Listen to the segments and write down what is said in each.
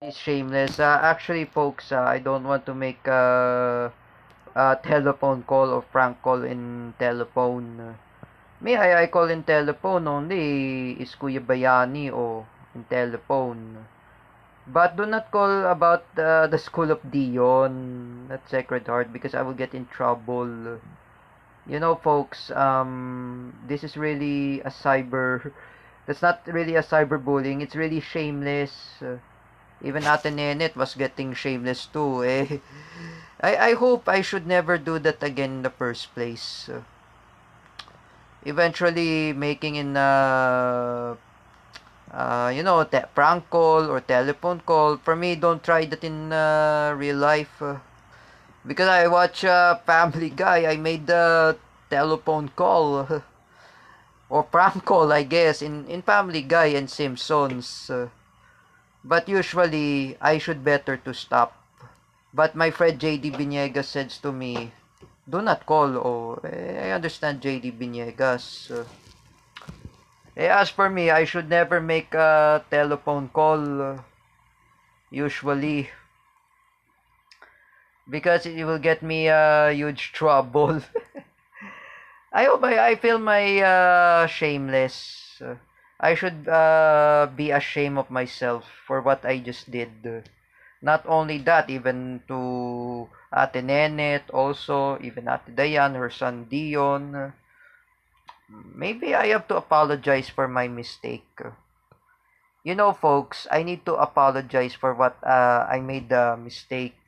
It's shameless. Actually, folks, I don't want to make a telephone call or prank call in telephone. Me, I call in telephone only is Kuya Bayani o in telephone. But do not call about the School of Dion at Sacred Heart because I will get in trouble. You know, folks, this is really a cyber. That's not really a cyberbullying. It's really shameless. Even Ate Nenet was getting shameless too. I hope I should never do that again in the first place. Eventually, making in prank call or telephone call. For me, don't try that in real life. Because I watch Family Guy, I made the telephone call or prank call, I guess, in Family Guy and Simpsons. But usually, I should better to stop. But my friend JD Biniegas says to me, do not call. Oh, I understand JD Biniegas. As for me, I should never make a telephone call usually because it will get me huge trouble. I hope I feel my shameless. I should be ashamed of myself for what I just did. Not only that, even to Ate Nenet, also, even Ate Dayan, her son Dion. Maybe I have to apologize for my mistake. You know, folks, I need to apologize for what I made the mistake.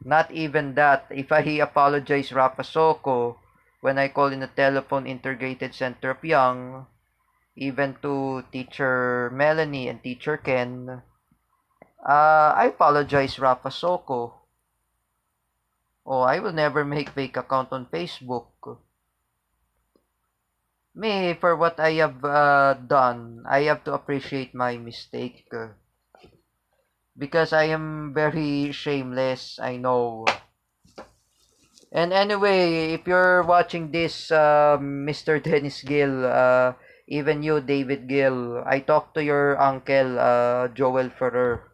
Not even that. If I apologize Rafa Soko when I call in the telephone integrated center of Young, even to teacher Melanie and teacher Ken, I apologize Rafa Soko. Oh, I will never make fake account on Facebook. Me, for what I have done, I have to appreciate my mistake. Because I am very shameless, I know. And anyway, if you're watching this, Mr. Dennis Gill, even you, David Gill, I talked to your uncle, Joel Ferrer,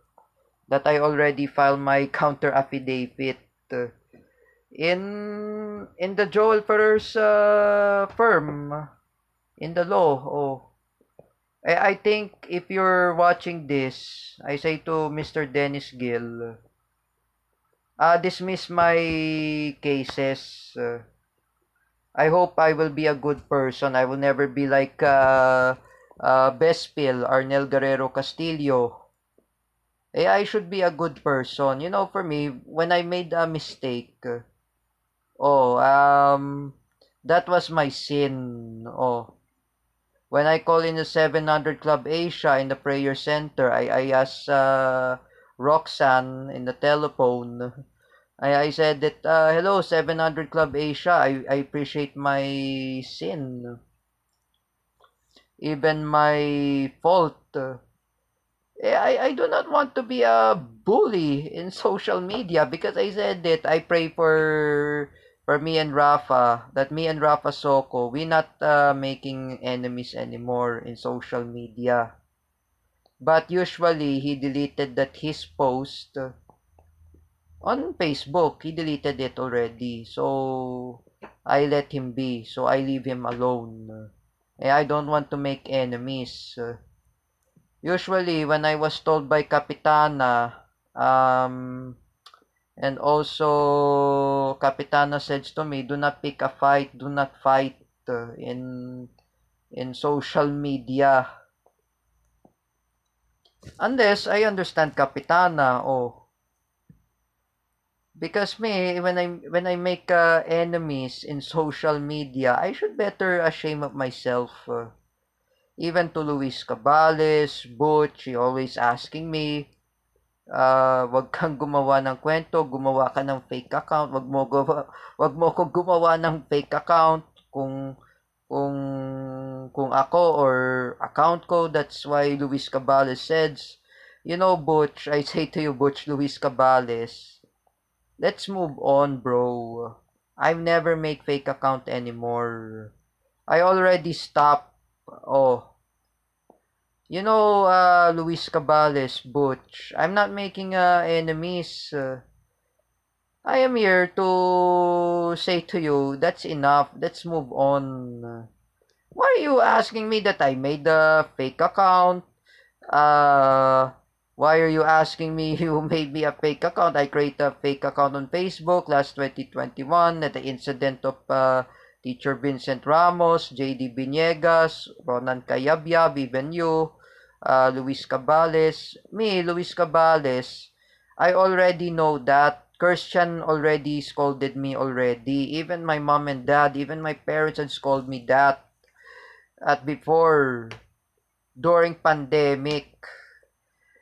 that I already filed my counter affidavit in the Joel Ferrer's firm in the law. Oh, I think if you're watching this, I say to Mr. Dennis Gill, dismiss my cases. I hope I will be a good person. I will never be like Bespil, Arnel Guerrero Castillo. I should be a good person. You know, for me, when I made a mistake, oh, that was my sin. Oh, when I call in the 700 Club Asia in the prayer center, I asked Roxanne in the telephone. I said that, hello, 700 Club Asia. I appreciate my sin, even my fault. I do not want to be a bully in social media because I said that I pray for me and Rafa, that me and Rafa Soko, we not making enemies anymore in social media. But usually he deleted that his post on Facebook. He deleted it already. So I let him be. So I leave him alone. I don't want to make enemies. Usually when I was told by Kapitana, um, and also Kapitana says to me, do not pick a fight, do not fight in social media. Unless I understand Kapitana, oh, because me when I make enemies in social media, I should better ashamed of myself. Even to Luis Cabales, Butch, he always asking me, wag kang gumawa ng kwento, gumawa ka ng fake account, wag mo ko gumawa ng fake account kung kung ako or account ko. That's why Luis Cabales says, you know, Butch, I say to you, Butch Luis Cabales, let's move on, bro. I've never make fake account anymore. I already stopped. Oh, You know, Luis Cabales, Butch, I'm not making enemies. I am here to say to you, that's enough. Let's move on. Why are you asking me that I made a fake account? Uh, why are you asking me you made me a fake account? I created a fake account on Facebook last 2021 at the incident of Teacher Vincent Ramos, JD Biniegas, Ronan Cayabyab, even you, Luis Cabales. Me, Luis Cabales, I already know that. Christian already scolded me already. Even my mom and dad, even my parents had scolded me that at before, during pandemic.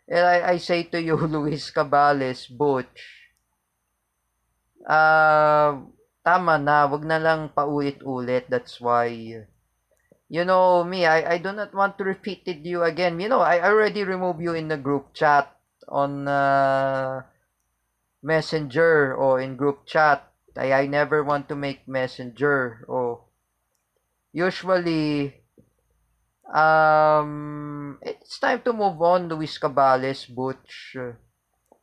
And I say to you, Luis Cabales, Butch, uh, tama na, wag na lang paulit-ulit. That's why, you know, me, I do not want to repeat it you again. You know, I already removed you in the group chat on Messenger or in group chat. I never want to make Messenger. Or usually, it's time to move on, Luis Cabales, Butch.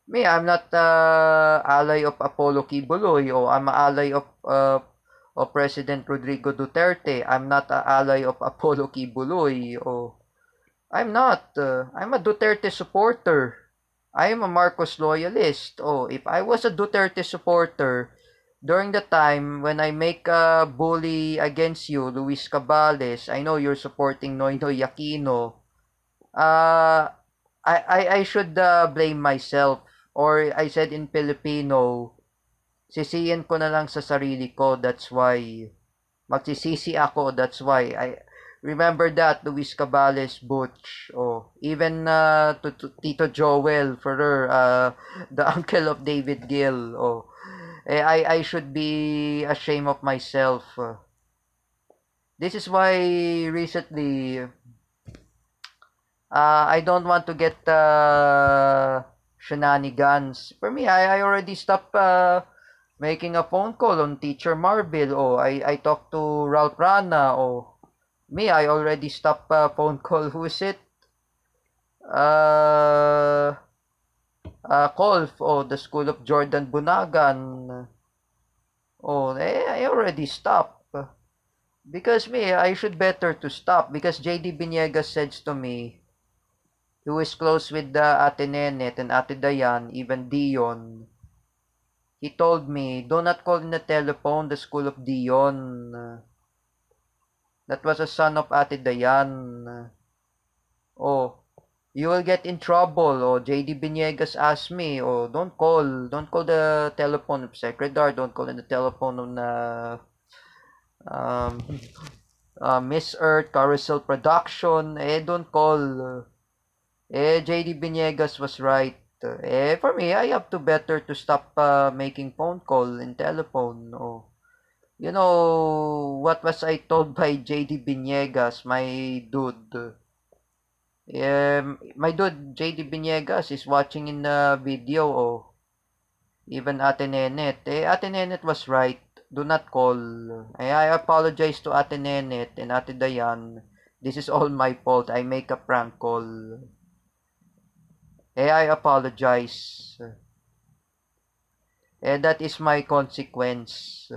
Me, I'm not ally of Apollo Kibuloy, or I'm an ally of President Rodrigo Duterte. I'm not an ally of Apollo Kibuloy. Or I'm not. I'm a Duterte supporter. I am a Marcos loyalist. Oh, if I was a Duterte supporter during the time when I make a bully against you, Luis Cabales, I know you're supporting Noynoy Aquino. Uh, I should blame myself. Or I said in Filipino, sisihin ko na lang sa sarili ko. That's why. Magsisisi ako. That's why. I remember that, Luis Cabales, Butch. Oh, even to Tito Joel Ferrer, the uncle of David Gill. Oh, I should be ashamed of myself. This is why recently I don't want to get shenanigans. For me, I already stopped making a phone call on Teacher Marvel. Oh, I talked to Ralph Rana. Oh, me, I already stopped phone call. Who is it? Uh, Colf. Oh, the school of Jordan Bunagan. Oh, I already stopped. Because me, I should better to stop. Because JD Biniegas says to me, who is close with the Ate Nenet and Ate Dayan, even Dion, he told me, do not call in the telephone the school of Dion. That was a son of Ate Dayan. Oh, you will get in trouble. Oh, JD Biniegas asked me, oh, don't call the telephone of Secretary, don't call in the telephone of um, Miss Earth, Carousel Production. Don't call. JD Biniegas was right. For me, I have to better to stop making phone call and telephone. Oh, you know what was I told by JD Biniegas, my dude. My dude JD Biniegas is watching in the video. Oh, even Ate Nenet. Ate Nenet was right. Do not call. I apologize to Ate Nenet and Ate Dayan. This is all my fault. I make a prank call. I apologize. That is my consequence.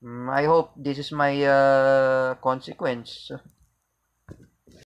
I hope this is my consequence.